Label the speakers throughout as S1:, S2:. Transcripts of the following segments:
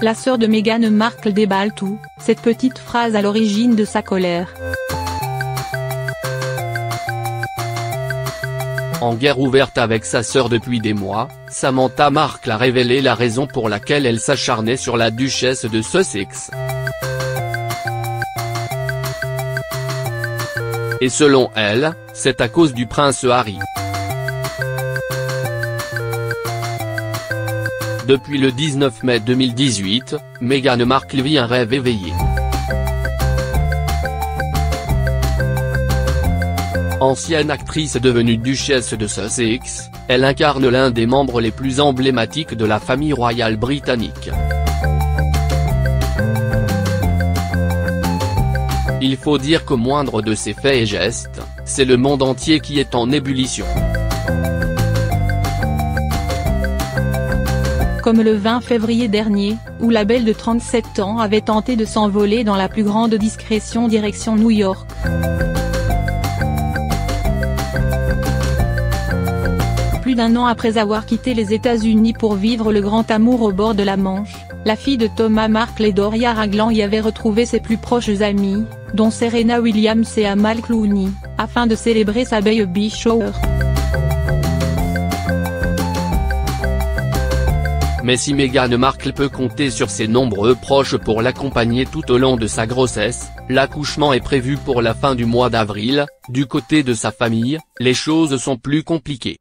S1: La sœur de Meghan Markle déballe tout, cette petite phrase à l'origine de sa colère.
S2: En guerre ouverte avec sa sœur depuis des mois, Samantha Markle a révélé la raison pour laquelle elle s'acharnait sur la duchesse de Sussex. Et selon elle, c'est à cause du prince Harry. Depuis le 19 mai 2018, Meghan Markle vit un rêve éveillé. Ancienne actrice devenue duchesse de Sussex, elle incarne l'un des membres les plus emblématiques de la famille royale britannique. Il faut dire qu'au moindre de ses faits et gestes, c'est le monde entier qui est en ébullition.
S1: Comme le 20 février dernier, où la belle de 37 ans avait tenté de s'envoler dans la plus grande discrétion direction New York. Plus d'un an après avoir quitté les États-Unis pour vivre le grand amour au bord de la Manche, la fille de Thomas Markle et Doria Ragland y avait retrouvé ses plus proches amis, dont Serena Williams et Amal Clooney, afin de célébrer sa baby shower.
S2: Mais si Meghan Markle peut compter sur ses nombreux proches pour l'accompagner tout au long de sa grossesse, l'accouchement est prévu pour la fin du mois d'avril. Du côté de sa famille, les choses sont plus compliquées.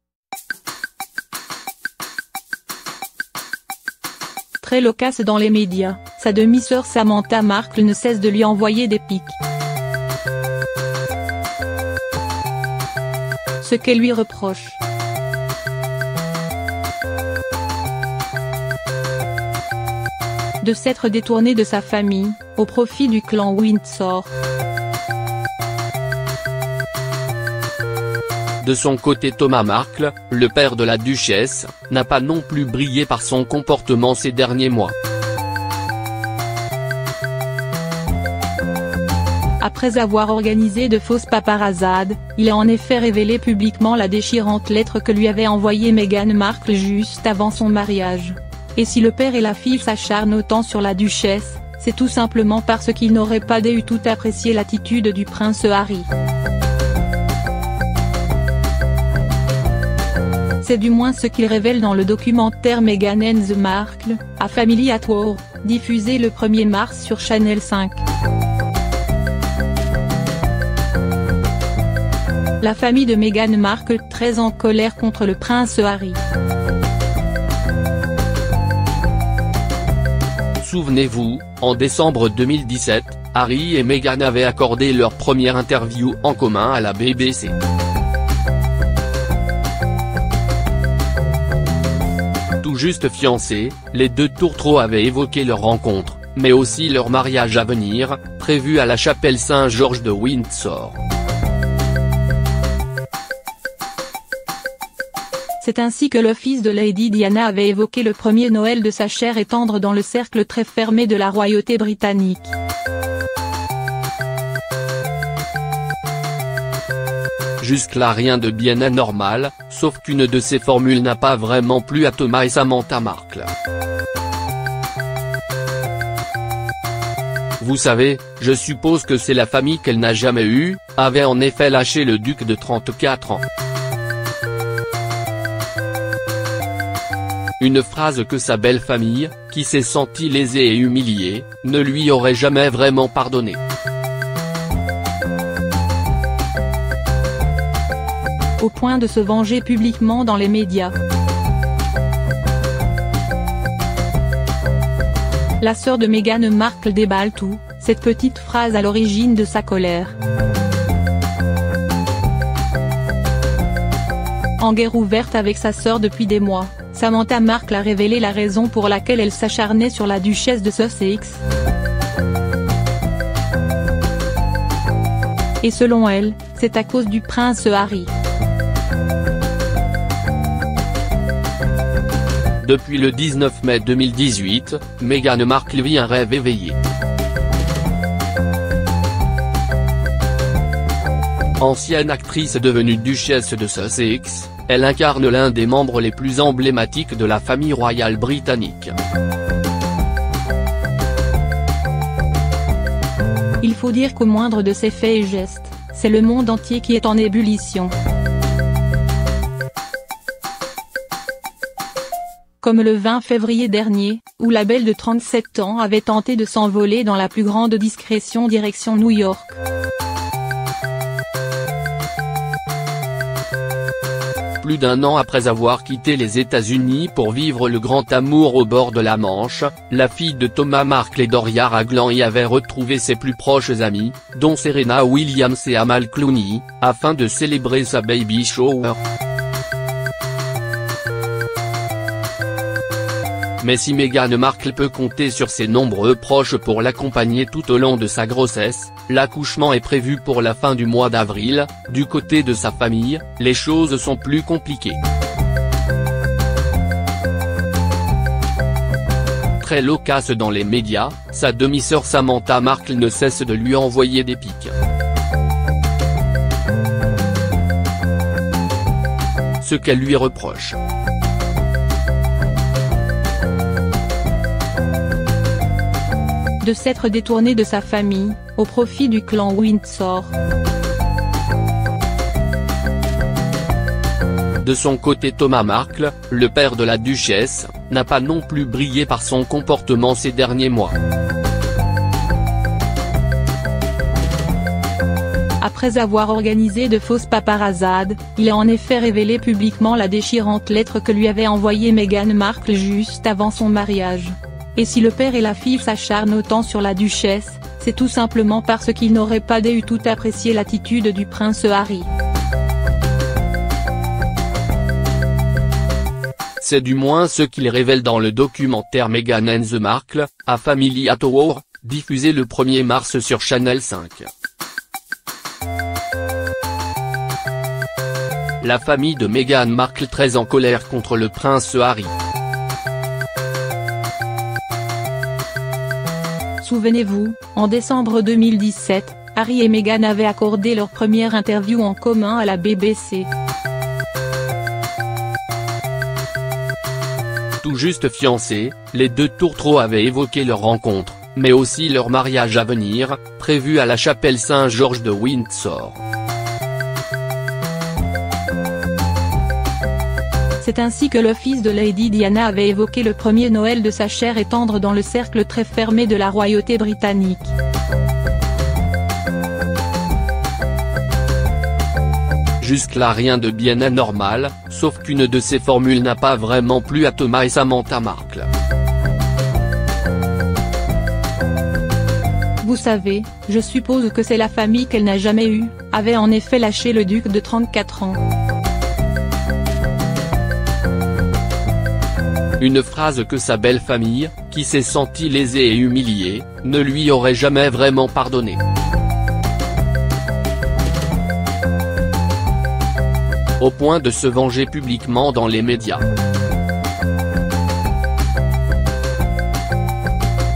S1: Très loquace dans les médias, sa demi-sœur Samantha Markle ne cesse de lui envoyer des pics. Ce qu'elle lui reproche. De s'être détournée de sa famille, au profit du clan Windsor.
S2: De son côté, Thomas Markle, le père de la duchesse, n'a pas non plus brillé par son comportement ces derniers mois.
S1: Après avoir organisé de fausses paparazzades, il a en effet révélé publiquement la déchirante lettre que lui avait envoyée Meghan Markle juste avant son mariage. Et si le père et la fille s'acharnent autant sur la duchesse, c'est tout simplement parce qu'ils n'auraient pas du tout apprécié l'attitude du prince Harry. C'est du moins ce qu'il révèle dans le documentaire Meghan and the Markle, A Family at War, diffusé le 1er mars sur Channel 5. La famille de Meghan Markle très en colère contre le prince Harry.
S2: Souvenez-vous, en décembre 2017, Harry et Meghan avaient accordé leur première interview en commun à la BBC. Tout juste fiancés, les deux tourtereaux avaient évoqué leur rencontre, mais aussi leur mariage à venir, prévu à la chapelle Saint-Georges de Windsor.
S1: C'est ainsi que le fils de Lady Diana avait évoqué le premier Noël de sa chair et tendre dans le cercle très fermé de la royauté britannique.
S2: Jusque-là rien de bien anormal, sauf qu'une de ces formules n'a pas vraiment plu à Thomas et Samantha Markle. Vous savez, je suppose que c'est la famille qu'elle n'a jamais eue, avait en effet lâché le duc de 34 ans. Une phrase que sa belle famille, qui s'est sentie lésée et humiliée, ne lui aurait jamais vraiment pardonné.
S1: Au point de se venger publiquement dans les médias. La sœur de Meghan Markle déballe tout, cette petite phrase à l'origine de sa colère. En guerre ouverte avec sa sœur depuis des mois, Samantha Markle a révélé la raison pour laquelle elle s'acharnait sur la duchesse de Sussex. Et selon elle, c'est à cause du prince Harry.
S2: Depuis le 19 mai 2018, Meghan Markle vit un rêve éveillé. Ancienne actrice devenue duchesse de Sussex, elle incarne l'un des membres les plus emblématiques de la famille royale britannique.
S1: faut dire qu'au moindre de ses faits et gestes, c'est le monde entier qui est en ébullition. Comme le 20 février dernier, où la belle de 37 ans avait tenté de s'envoler dans la plus grande discrétion direction New York.
S2: Plus d'un an après avoir quitté les États-Unis pour vivre le grand amour au bord de la Manche, la fille de Thomas Markle et Doria Ragland y avait retrouvé ses plus proches amis, dont Serena Williams et Amal Clooney, afin de célébrer sa baby shower. Mais si Meghan Markle peut compter sur ses nombreux proches pour l'accompagner tout au long de sa grossesse, l'accouchement est prévu pour la fin du mois d'avril. Du côté de sa famille, les choses sont plus compliquées. Très loquace dans les médias, sa demi-sœur Samantha Markle ne cesse de lui envoyer des pics. Ce qu'elle lui reproche.
S1: De s'être détourné de sa famille, au profit du clan Windsor.
S2: De son côté, Thomas Markle, le père de la duchesse, n'a pas non plus brillé par son comportement ces derniers mois.
S1: Après avoir organisé de fausses paparazzades, il a en effet révélé publiquement la déchirante lettre que lui avait envoyée Meghan Markle juste avant son mariage. Et si le père et la fille s'acharnent autant sur la duchesse, c'est tout simplement parce qu'ils n'auraient pas du tout apprécié l'attitude du prince Harry.
S2: C'est du moins ce qu'il révèle dans le documentaire Meghan and the Markle, A Family at War, diffusé le 1er mars sur Channel 5. La famille de Meghan Markle très en colère contre le prince Harry.
S1: Souvenez-vous, en décembre 2017, Harry et Meghan avaient accordé leur première interview en commun à la BBC.
S2: Tout juste fiancés, les deux tourtereaux avaient évoqué leur rencontre, mais aussi leur mariage à venir, prévu à la chapelle Saint-Georges de Windsor.
S1: C'est ainsi que le fils de Lady Diana avait évoqué le premier Noël de sa chair et tendre dans le cercle très fermé de la royauté britannique.
S2: Jusque-là rien de bien anormal, sauf qu'une de ces formules n'a pas vraiment plu à Thomas et Samantha Markle.
S1: Vous savez, je suppose que c'est la famille qu'elle n'a jamais eue, avait en effet lâché le duc de 34 ans.
S2: Une phrase que sa belle famille, qui s'est sentie lésée et humiliée, ne lui aurait jamais vraiment pardonné. Au point de se venger publiquement dans les médias.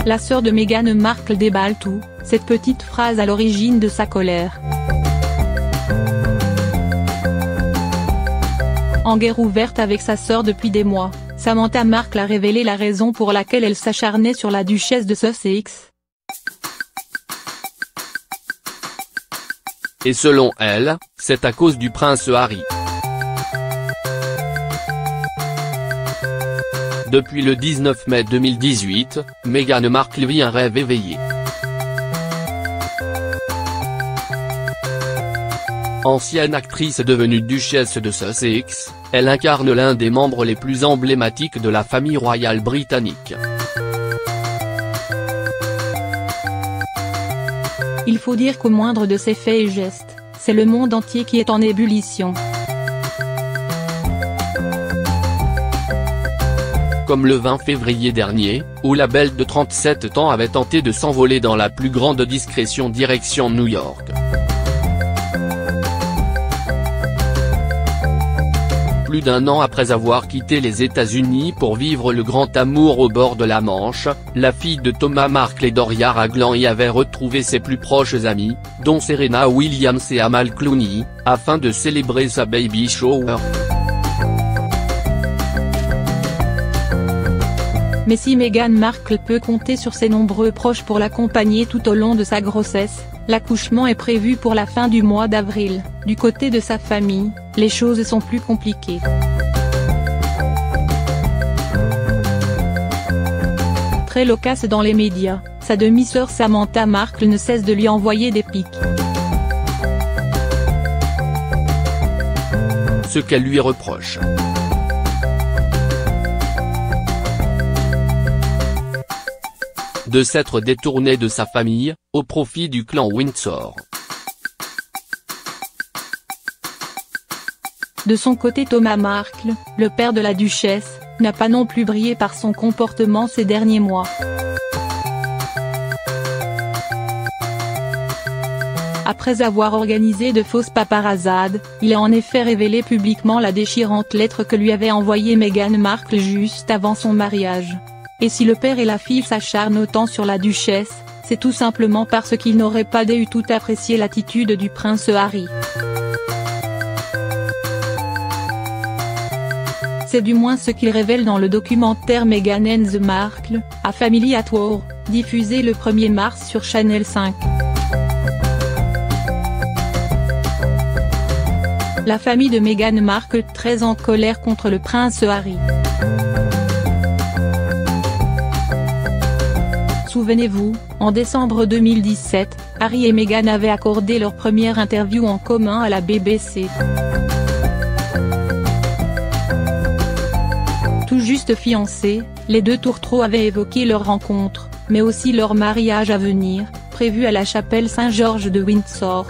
S1: La sœur de Meghan Markle déballe tout, cette petite phrase à l'origine de sa colère. En guerre ouverte avec sa sœur depuis des mois, Samantha Markle a révélé la raison pour laquelle elle s'acharnait sur la duchesse de Sussex.
S2: Et selon elle, c'est à cause du prince Harry. Depuis le 19 mai 2018, Meghan Markle vit un rêve éveillé. Ancienne actrice devenue duchesse de Sussex, elle incarne l'un des membres les plus emblématiques de la famille royale britannique.
S1: Il faut dire qu'au moindre de ses faits et gestes, c'est le monde entier qui est en ébullition.
S2: Comme le 20 février dernier, où la belle de 37 ans avait tenté de s'envoler dans la plus grande discrétion direction New York. Plus d'un an après avoir quitté les États-Unis pour vivre le grand amour au bord de la Manche, la fille de Thomas Markle et Doria Ragland y avait retrouvé ses plus proches amis, dont Serena Williams et Amal Clooney, afin de célébrer sa baby shower.
S1: Mais si Meghan Markle peut compter sur ses nombreux proches pour l'accompagner tout au long de sa grossesse, L'accouchement est prévu pour la fin du mois d'avril. Du côté de sa famille, les choses sont plus compliquées. Très loquace dans les médias, sa demi-sœur Samantha Markle ne cesse de lui envoyer des pics.
S2: Ce qu'elle lui reproche. De s'être détourné de sa famille, au profit du clan Windsor.
S1: De son côté, Thomas Markle, le père de la duchesse, n'a pas non plus brillé par son comportement ces derniers mois. Après avoir organisé de fausses paparazzades, il a en effet révélé publiquement la déchirante lettre que lui avait envoyée Meghan Markle juste avant son mariage. Et si le père et la fille s'acharnent autant sur la duchesse, c'est tout simplement parce qu'ils n'auraient pas du tout apprécié l'attitude du prince Harry. C'est du moins ce qu'il révèle dans le documentaire Meghan and the Markle, A Family at War, diffusé le 1er mars sur Channel 5. La famille de Meghan Markle très en colère contre le prince Harry. Souvenez-vous, en décembre 2017, Harry et Meghan avaient accordé leur première interview en commun à la BBC. Tout juste fiancés, les deux tourtereaux avaient évoqué leur rencontre, mais aussi leur mariage à venir, prévu à la chapelle Saint-Georges de Windsor.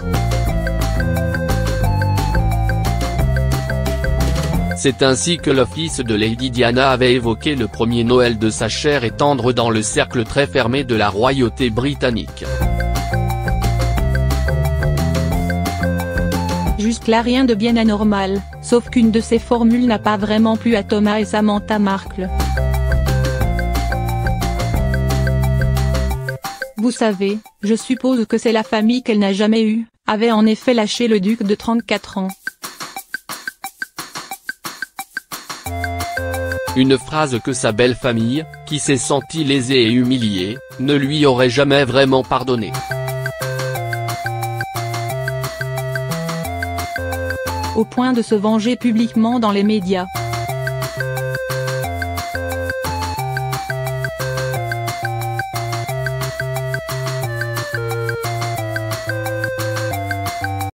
S2: C'est ainsi que le fils de Lady Diana avait évoqué le premier Noël de sa chère et tendre dans le cercle très fermé de la royauté britannique.
S1: Jusque-là rien de bien anormal, sauf qu'une de ces formules n'a pas vraiment plu à Thomas et Samantha Markle. Vous savez, je suppose que c'est la famille qu'elle n'a jamais eue, avait en effet lâché le duc de 34 ans.
S2: Une phrase que sa belle famille, qui s'est sentie lésée et humiliée, ne lui aurait jamais vraiment pardonné.
S1: Au point de se venger publiquement dans les médias.